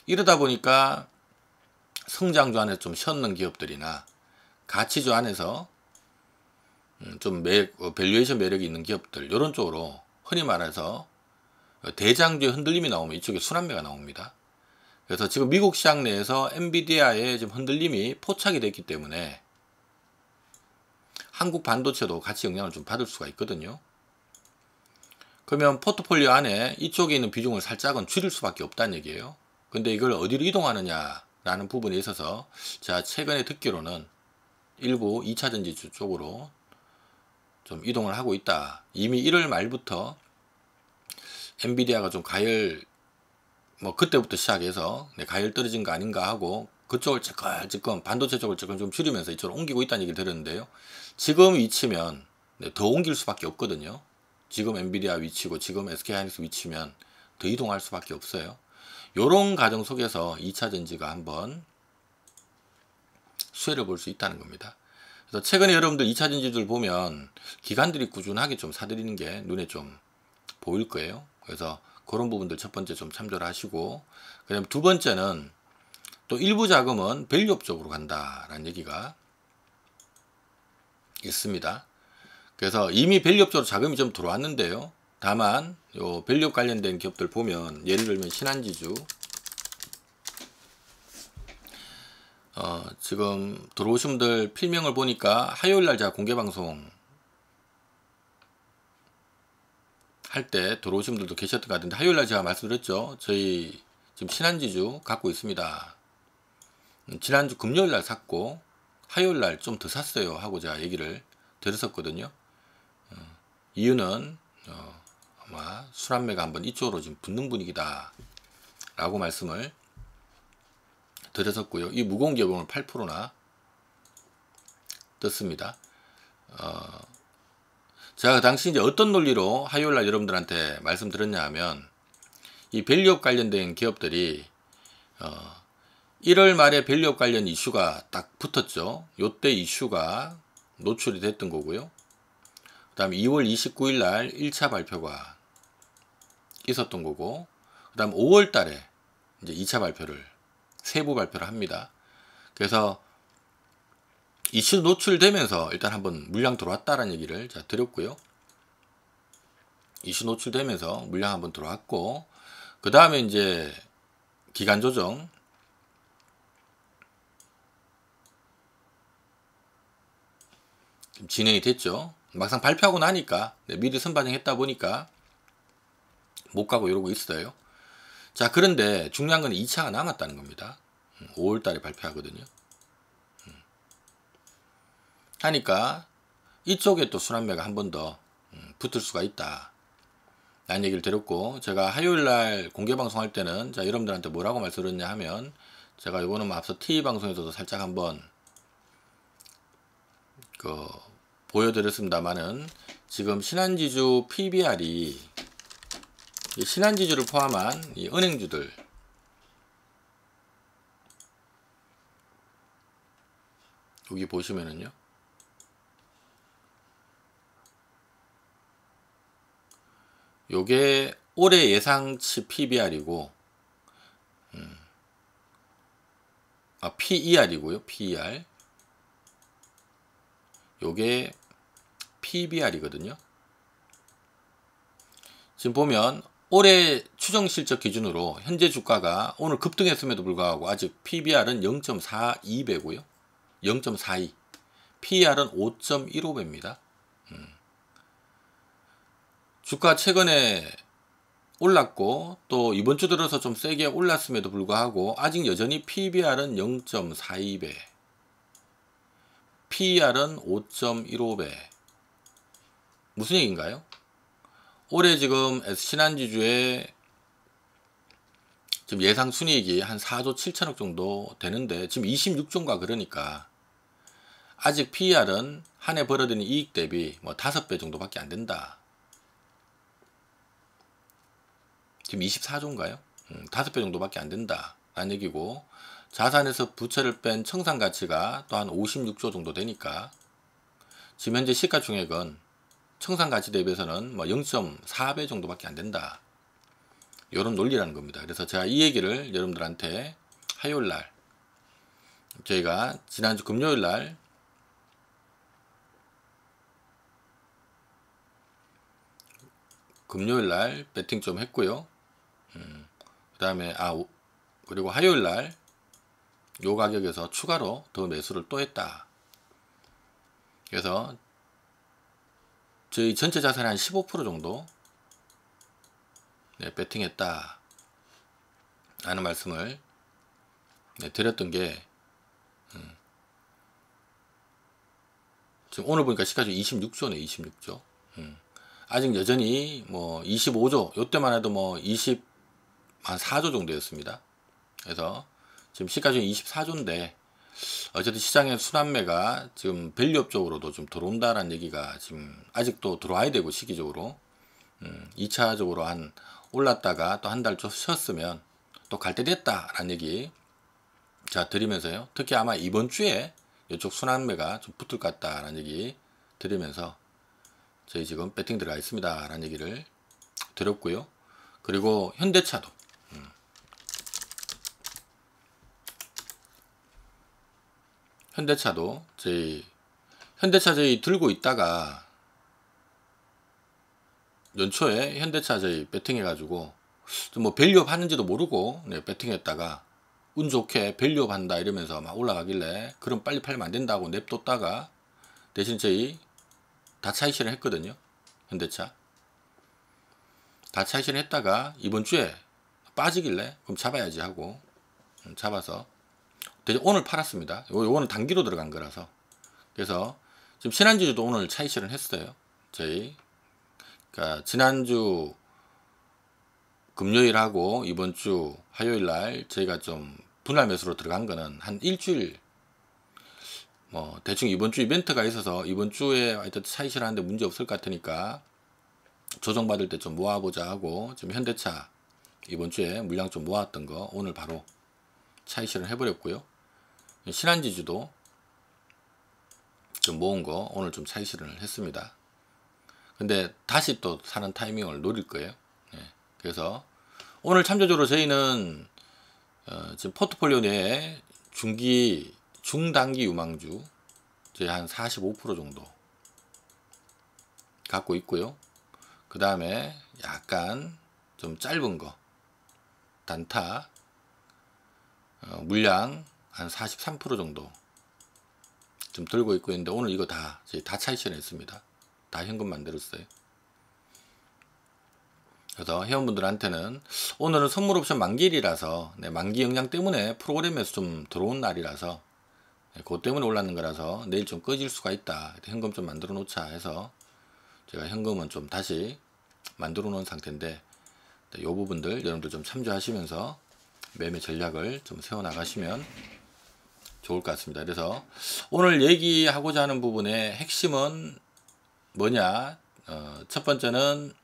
이러다 보니까 성장주 안에서 좀 쉬었는 기업들이나 가치주 안에서 좀 밸류에이션 매력이 있는 기업들, 이런 쪽으로 흔히 말해서 대장주의 흔들림이 나오면 이쪽에 순환매가 나옵니다. 그래서 지금 미국 시장 내에서 엔비디아의 지금 흔들림이 포착이 됐기 때문에 한국 반도체도 같이 영향을 좀 받을 수가 있거든요. 그러면 포트폴리오 안에 이쪽에 있는 비중을 살짝은 줄일 수밖에 없다는 얘기예요. 근데 이걸 어디로 이동하느냐라는 부분에 있어서 제가 최근에 듣기로는 일부 2차전지 쪽으로 좀 이동을 하고 있다. 이미 1월 말부터 엔비디아가 좀 가열, 뭐 그때부터 시작해서 가열 떨어진 거 아닌가 하고 그쪽을 조금 반도체 쪽을 조금 좀 줄이면서 이쪽으로 옮기고 있다는 얘기를 들었는데요. 지금 위치면 더 옮길 수밖에 없거든요. 지금 엔비디아 위치고 지금 SK하이닉스 위치면 더 이동할 수밖에 없어요. 요런 과정 속에서 2차 전지가 한번 수혜를 볼 수 있다는 겁니다. 그래서 최근에 여러분들 2차 전지들 보면 기관들이 꾸준하게 좀 사들이는 게 눈에 좀 보일 거예요. 그래서 그런 부분들 첫 번째 좀 참조를 하시고, 그 다음에 두 번째는 또 일부 자금은 밸류업 쪽으로 간다라는 얘기가 있습니다. 그래서 이미 밸류업 쪽으로 자금이 좀 들어왔는데요. 다만 요 밸류업 관련된 기업들 보면 예를 들면 신한지주 지금 들어오신 분들 필명을 보니까 화요일날 제가 공개방송 할 때 들어오신 분들도 계셨던 것 같은데, 화요일날 제가 말씀드렸죠. 저희 지금 신한지주 갖고 있습니다. 지난주 금요일날 샀고 화요일날 좀 더 샀어요 하고 제가 얘기를 드렸었거든요. 이유는 아마 순환매가 한번 이쪽으로 지금 붙는 분위기다 라고 말씀을 드렸었고요. 이 무거운 기업은 오늘 8%나 떴습니다. 제가 그 당시 이제 어떤 논리로 화요일날 여러분들한테 말씀드렸냐 하면, 이 밸류업 관련된 기업들이 1월 말에 밸류업 관련 이슈가 딱 붙었죠. 요때 이슈가 노출이 됐던 거고요. 그 다음에 2월 29일 날 1차 발표가 있었던 거고, 그 다음 5월 달에 이제 2차 발표를, 세부 발표를 합니다. 그래서 이슈 노출되면서 일단 한번 물량 들어왔다라는 얘기를 제가 드렸고요. 이슈 노출되면서 물량 한번 들어왔고, 그 다음에 이제 기간 조정, 진행이 됐죠. 막상 발표하고 나니까 미리 선반영했다 보니까 못 가고 이러고 있어요. 자, 그런데 중요한 건 2차가 남았다는 겁니다. 5월 달에 발표하거든요. 하니까 이쪽에 또 순환매가 한 번 더 붙을 수가 있다 라는 얘기를 드렸고, 제가 화요일날 공개방송할 때는 자, 여러분들한테 뭐라고 말씀드렸냐 하면, 제가 이거는 뭐 앞서 TV방송에서도 살짝 한번 보여드렸습니다만은, 지금 신한지주 PBR이 신한지주를 포함한 이 은행주들, 여기 보시면은요, 요게 올해 예상치 PBR이고, PER이고요. PER. 요게 PBR이거든요. 지금 보면 올해 추정 실적 기준으로 현재 주가가 오늘 급등했음에도 불구하고 아직 PBR은 0.42배고요. 0.42. PER은 5.15배입니다. 주가 최근에 올랐고 또 이번 주 들어서 좀 세게 올랐음에도 불구하고 아직 여전히 PBR은 0.42배, PER은 5.15배. 무슨 얘기인가요? 올해 지금 신한지주의 지금 예상 순이익이 한 4조 7천억 정도 되는데 지금 26조인가, 그러니까 아직 PER은 한 해 벌어들인 이익 대비 뭐 5배 정도밖에 안 된다. 지금 24조인가요? 5배 정도밖에 안 된다 라는 얘기고, 자산에서 부채를 뺀 청산가치가 또 한 56조 정도 되니까 지금 현재 시가총액은 청산가치 대비해서는 뭐 0.4배 정도밖에 안 된다, 이런 논리라는 겁니다. 그래서 제가 이 얘기를 여러분들한테 화요일날, 저희가 지난주 금요일날 배팅 좀 했고요. 그 다음에 그리고 화요일날 요 가격에서 추가로 더 매수를 또 했다. 그래서 저희 전체 자산의 한 15% 정도 배팅했다 라는 말씀을 드렸던 게, 지금 오늘 보니까 시가총액 26조네. 26조. 아직 여전히 뭐 25조, 요때만 해도 뭐 24조 정도였습니다. 그래서 지금 시가총액 24조인데 어쨌든 시장의 순환매가 지금 밸류업 쪽으로도 좀 들어온다라는 얘기가 지금 아직도 들어와야 되고, 시기적으로 2차적으로 한 올랐다가 또 한 달 좀 쉬었으면 또 갈 때 됐다라는 얘기 자 드리면서요. 특히 아마 이번 주에 이쪽 순환매가 좀 붙을 것 같다라는 얘기 드리면서 저희 지금 배팅 들어가 있습니다 라는 얘기를 드렸고요. 그리고 현대차도 저희 현대차 저희 들고 있다가 연초에 현대차 저희 배팅해 가지고 뭐 밸류업 하는지도 모르고 네, 배팅했다가 운 좋게 밸류업 한다 이러면서 막 올라가길래 그럼 빨리 팔면 안 된다고 냅뒀다가 대신 저희 다 차익실현 했거든요. 현대차 다 차익실현 했다가 이번 주에 빠지길래 그럼 잡아야지 하고 잡아서 대신 오늘 팔았습니다. 요거는 단기로 들어간 거라서 그래서 지금 지난주도 오늘 차익실현 했어요. 저희 그러니까 지난주 금요일하고 이번 주 화요일 날 저희가 좀 분할 매수로 들어간 거는 한 일주일 뭐 대충 이번 주 이벤트가 있어서 이번 주에 하여튼 차익실현 하는데 문제 없을 것 같으니까 조정받을 때 좀 모아보자 하고 지금 현대차 이번 주에 물량 좀 모았던 거 오늘 바로 차익실현 해버렸고요. 신한지주도 좀 모은 거 오늘 좀 차익실현을 했습니다. 근데 다시 또 사는 타이밍을 노릴 거예요. 네. 그래서 오늘 참조적으로 저희는 지금 포트폴리오 내에 중단기 유망주 저희 한 45% 정도 갖고 있고요. 그 다음에 약간 좀 짧은 거 단타 물량 한 43% 정도 좀 들고 있고 있는데 오늘 이거 저희 다 차익실현 했습니다. 다 현금 만들었어요. 그래서 회원분들한테는 오늘은 선물 옵션 만기일이라서 네, 만기 영향 때문에 프로그램에서 좀 들어온 날이라서 네, 그것 때문에 올랐는 거라서 내일 좀 꺼질 수가 있다. 현금 좀 만들어 놓자 해서 제가 현금은 좀 다시 만들어 놓은 상태인데 이 부분들 여러분들 좀 참조하시면서 매매 전략을 좀 세워 나가시면 좋을 것 같습니다. 그래서 오늘 얘기하고자 하는 부분의 핵심은 뭐냐? 첫 번째는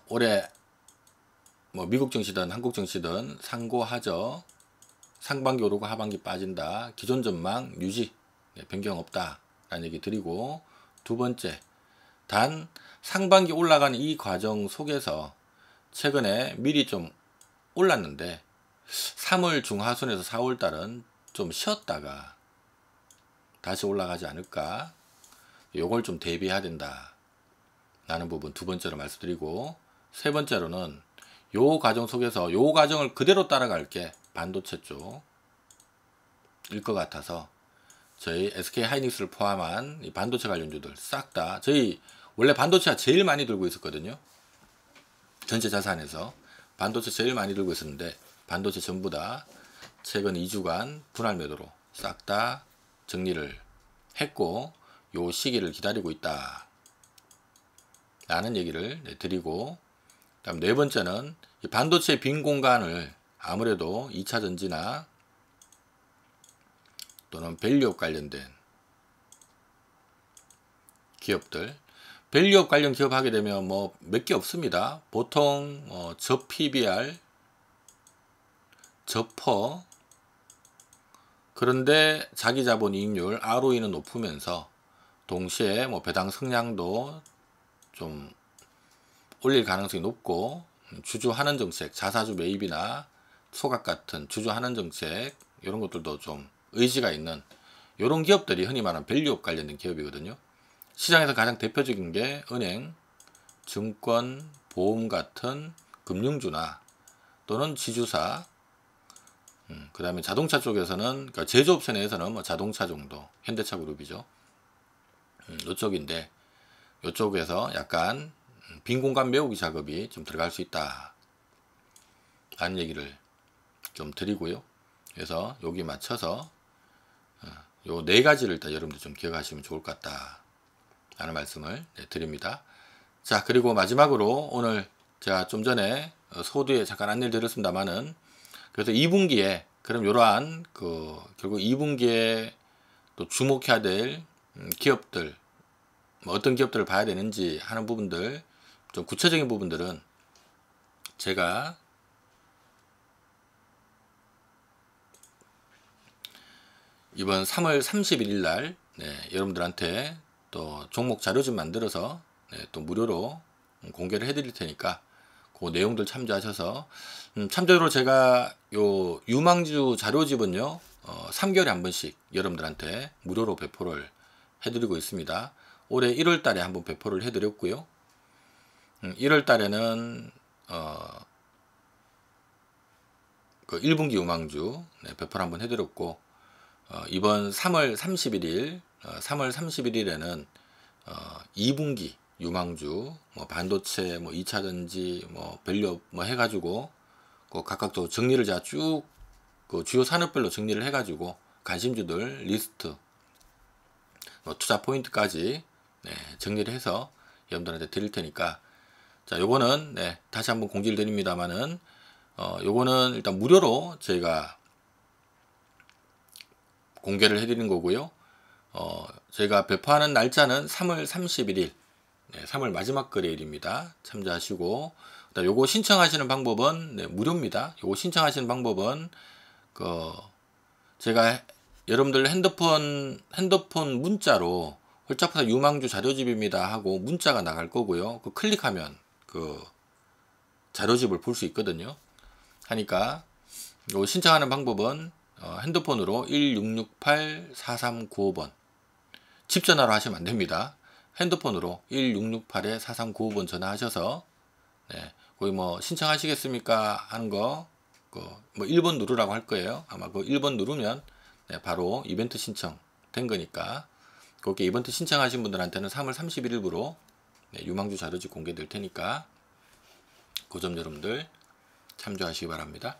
올해 뭐 미국 증시든 한국 증시든 상고하저 상반기 오르고 하반기 빠진다. 기존 전망 유지 변경 없다 라는 얘기 드리고 두 번째 단 상반기 올라가는 이 과정 속에서 최근에 미리 좀 올랐는데 3월 중하순에서 4월 달은 좀 쉬었다가 다시 올라가지 않을까 요걸 좀 대비해야 된다 라는 부분 두 번째로 말씀드리고 세 번째로는 요 과정 속에서 요 과정을 그대로 따라갈 게 반도체 쪽일 것 같아서 저희 SK 하이닉스를 포함한 이 반도체 관련주들 싹 다 저희 원래 반도체가 제일 많이 들고 있었거든요. 전체 자산에서 반도체 제일 많이 들고 있었는데 반도체 전부 다 최근 2주간 분할 매도로 싹 다 정리를 했고 요 시기를 기다리고 있다 라는 얘기를 드리고 그다음 네 번째는 이 반도체 빈 공간을 아무래도 2차 전지나 또는 밸류업 관련된 기업들 밸류업 관련 기업 하게 되면 뭐 몇 개 없습니다. 보통 저 PBR 저퍼 그런데 자기 자본 이익률 ROE는 높으면서 동시에 뭐 배당 성량도 좀 올릴 가능성이 높고 주주 환원 정책, 자사주 매입이나 소각 같은 주주 환원 정책 이런 것들도 좀 의지가 있는 이런 기업들이 흔히 말하는 밸류업 관련된 기업이거든요. 시장에서 가장 대표적인 게 은행, 증권, 보험 같은 금융주나 또는 지주사 그 다음에 자동차 쪽에서는 그러니까 제조업체 내에서는 뭐 자동차 정도 현대차 그룹이죠. 이쪽인데 이쪽에서 약간 빈 공간 메우기 작업이 좀 들어갈 수 있다 라는 얘기를 좀 드리고요. 그래서 여기 맞춰서 요 네 가지를 일단 여러분들 좀 기억하시면 좋을 것 같다 라는 말씀을 드립니다. 자 그리고 마지막으로 오늘 제가 좀 전에 소두에 잠깐 안내를 드렸습니다만은 그래서 2분기에 그럼 이러한 결국 2분기에 또 주목해야 될 기업들 뭐 어떤 기업들을 봐야 되는지 하는 부분들 좀 구체적인 부분들은 제가 이번 3월 31일 날 여러분들한테 또 종목 자료집 만들어서 또 무료로 공개를 해드릴 테니까 그 내용들 참조하셔서 참조로 제가 요 유망주 자료집은요 3개월에 한 번씩 여러분들한테 무료로 배포를 해드리고 있습니다. 올해 1월 달에 한번 배포를 해드렸고요. 1월 달에는 그 1분기 유망주 배포를 한번 해드렸고, 이번 3월 31일에는 2분기 유망주 뭐 반도체 뭐 2차전지 뭐 밸류업 뭐 해가지고 그 각각적으로 정리를 제가 쭉 그 주요 산업별로 정리를 해가지고 관심주들 리스트 뭐 투자 포인트까지 정리를 해서 여러분들한테 드릴 테니까, 자 요거는 다시 한번 공지를 드립니다만은 요거는 일단 무료로 저희가 공개를 해드리는 거고요. 저희가 배포하는 날짜는 3월 31일 3월 마지막 거래일입니다. 참조하시고, 요거 신청하시는 방법은 무료입니다. 요거 신청하시는 방법은 제가 여러분들 핸드폰 문자로 홀짝박사 유망주 자료집입니다 하고 문자가 나갈 거고요. 그 클릭하면 그 자료집을 볼 수 있거든요. 하니까 요 신청하는 방법은 핸드폰으로 1668-4395번 집 전화로 하시면 안 됩니다. 핸드폰으로 1668-4395번 전화하셔서 거기 뭐 신청하시겠습니까 하는 거 뭐 1번 누르라고 할 거예요. 아마 그 1번 누르면 바로 이벤트 신청 된 거니까, 그렇게 이벤트 신청하신 분들한테는 3월 31일부로 유망주 자료집 공개될 테니까 그 점 여러분들 참조하시기 바랍니다.